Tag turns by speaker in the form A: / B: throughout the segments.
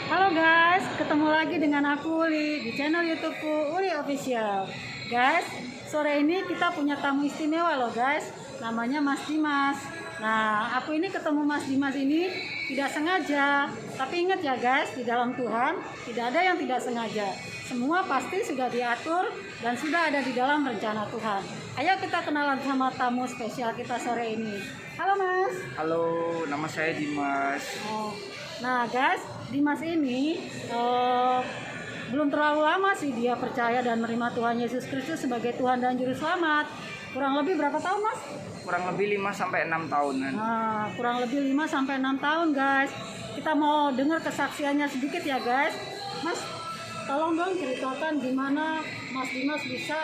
A: Halo guys, ketemu lagi dengan aku Uli di channel YouTubeku Uli Official. Guys, sore ini kita punya tamu istimewa loh guys, namanya Mas Dimas. Nah, aku ini ketemu Mas Dimas ini tidak sengaja, tapi ingat ya guys, di dalam Tuhan tidak ada yang tidak sengaja. Semua pasti sudah diatur dan sudah ada di dalam rencana Tuhan. Ayo kita kenalan sama tamu spesial kita sore ini. Halo Mas.
B: Halo, nama saya Dimas.
A: Nah guys, Dimas ini belum terlalu lama sih dia percaya dan menerima Tuhan Yesus Kristus sebagai Tuhan dan Juru Selamat. Kurang lebih berapa tahun Mas?
B: Kurang lebih 5-6 tahunan.
A: Nah, kurang lebih 5-6 tahun guys. Kita mau dengar kesaksiannya sedikit ya guys. Mas, tolong dong ceritakan gimana Mas Dimas bisa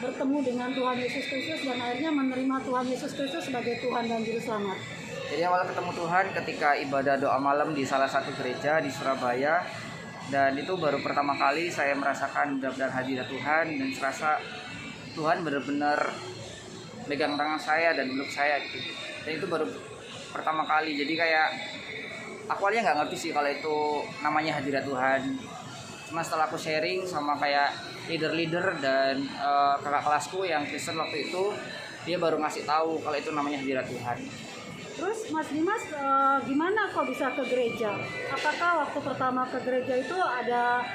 A: bertemu dengan Tuhan Yesus Kristus dan akhirnya menerima Tuhan Yesus Kristus sebagai Tuhan dan Juru Selamat.
B: Jadi awal ketemu Tuhan ketika ibadah doa malam di salah satu gereja di Surabaya. Dan itu baru pertama kali saya merasakan benar-benar hadirat Tuhan. Dan serasa Tuhan benar-benar megang tangan saya dan meluk saya gitu. Dan itu baru pertama kali. Jadi kayak aku awalnya nggak ngerti sih kalau itu namanya hadirat Tuhan. Cuma setelah aku sharing sama kayak leader-leader dan kakak kelasku yang Kristen waktu itu, dia baru ngasih tahu kalau itu namanya hadirat Tuhan.
A: Terus Mas Dimas gimana kok bisa ke gereja? Apakah waktu pertama ke gereja itu ada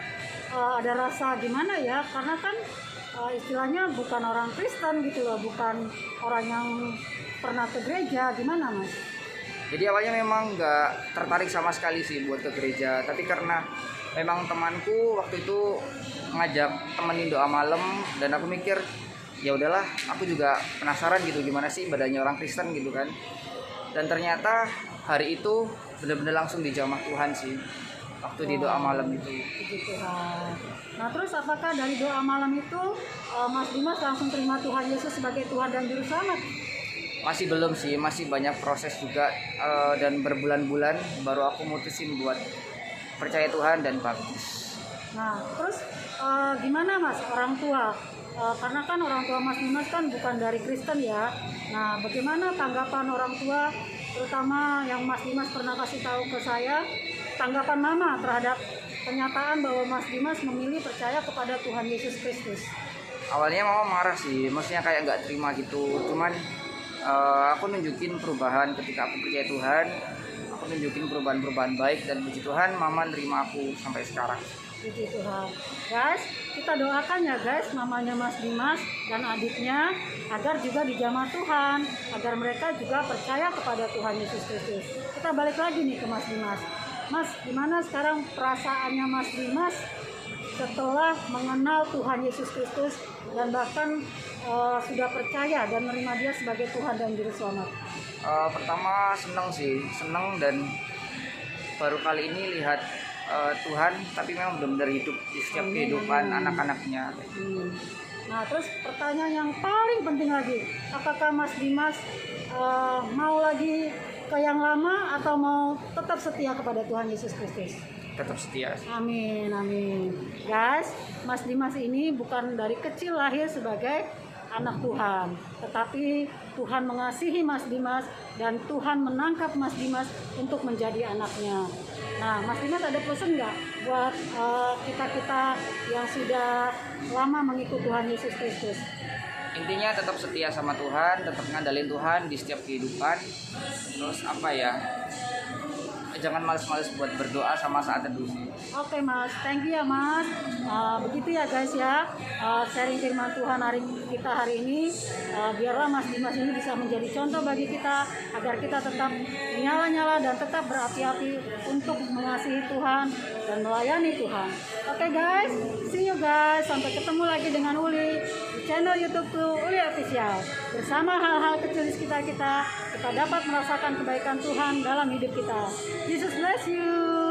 A: rasa gimana ya? Karena kan istilahnya bukan orang Kristen gitu loh, bukan orang yang pernah ke gereja. Gimana Mas?
B: Jadi awalnya memang nggak tertarik sama sekali sih buat ke gereja. Tapi karena memang temanku waktu itu ngajak temenin doa malam dan aku mikir ya udahlah, aku juga penasaran gitu gimana sih ibadahnya orang Kristen gitu kan. Dan ternyata hari itu benar-benar langsung dijamah Tuhan sih waktu di doa malam itu.
A: Puji Tuhan. Nah terus apakah dari doa malam itu Mas Dimas langsung terima Tuhan Yesus sebagai Tuhan dan Juru Selamat?
B: Masih belum sih, masih banyak proses juga dan berbulan-bulan baru aku mutusin buat percaya Tuhan dan baptis.
A: Nah terus gimana Mas orang tua? Karena kan orang tua Mas Dimas kan bukan dari Kristen ya. Nah, bagaimana tanggapan orang tua, terutama yang Mas Dimas pernah kasih tahu ke saya, tanggapan Mama terhadap kenyataan bahwa Mas Dimas memilih percaya kepada Tuhan Yesus Kristus?
B: Awalnya Mama marah sih, maksudnya kayak nggak terima gitu. Cuman aku nunjukin perubahan ketika aku percaya Tuhan. Aku nunjukin perubahan-perubahan baik dan puji Tuhan, Mama nerima aku sampai sekarang.
A: Puji Tuhan. Guys, kita doakan ya guys, mamanya Mas Dimas dan adiknya agar juga dijamah Tuhan, agar mereka juga percaya kepada Tuhan Yesus Kristus. Kita balik lagi nih ke Mas Dimas. Mas, gimana sekarang perasaannya Mas Dimas setelah mengenal Tuhan Yesus Kristus dan bahkan sudah percaya dan menerima dia sebagai Tuhan dan Juru Selamat?
B: Pertama seneng sih, seneng dan baru kali ini lihat Tuhan, tapi memang benar-benar hidup di setiap kehidupan anak-anaknya.
A: Nah, terus pertanyaan yang paling penting lagi, apakah Mas Dimas mau lagi ke yang lama atau mau tetap setia kepada Tuhan Yesus Kristus?
B: Tetap setia.
A: Amin, amin. Guys, Mas Dimas ini bukan dari kecil lahir sebagai anak Tuhan, tetapi Tuhan mengasihi Mas Dimas dan Tuhan menangkap Mas Dimas untuk menjadi anaknya. Nah, Mas Dimas ada pesan nggak buat kita-kita yang sudah lama mengikut Tuhan Yesus Kristus?
B: Intinya tetap setia sama Tuhan, tetap ngandalin Tuhan di setiap kehidupan. Terus apa ya? Jangan males-males buat berdoa sama saat teduh.
A: Oke Mas, thank you ya Mas. Begitu ya guys ya, sharing firman Tuhan kita hari ini. Biarlah Mas Dimas ini bisa menjadi contoh bagi kita agar kita tetap menyala-nyala dan tetap berapi-api untuk mengasihi Tuhan dan melayani Tuhan. Oke guys, see you guys. Sampai ketemu lagi dengan Uli di channel YouTubeku Uli Official. Bersama hal-hal kecil di sekitar kita dapat merasakan kebaikan Tuhan dalam hidup kita. Jesus bless you.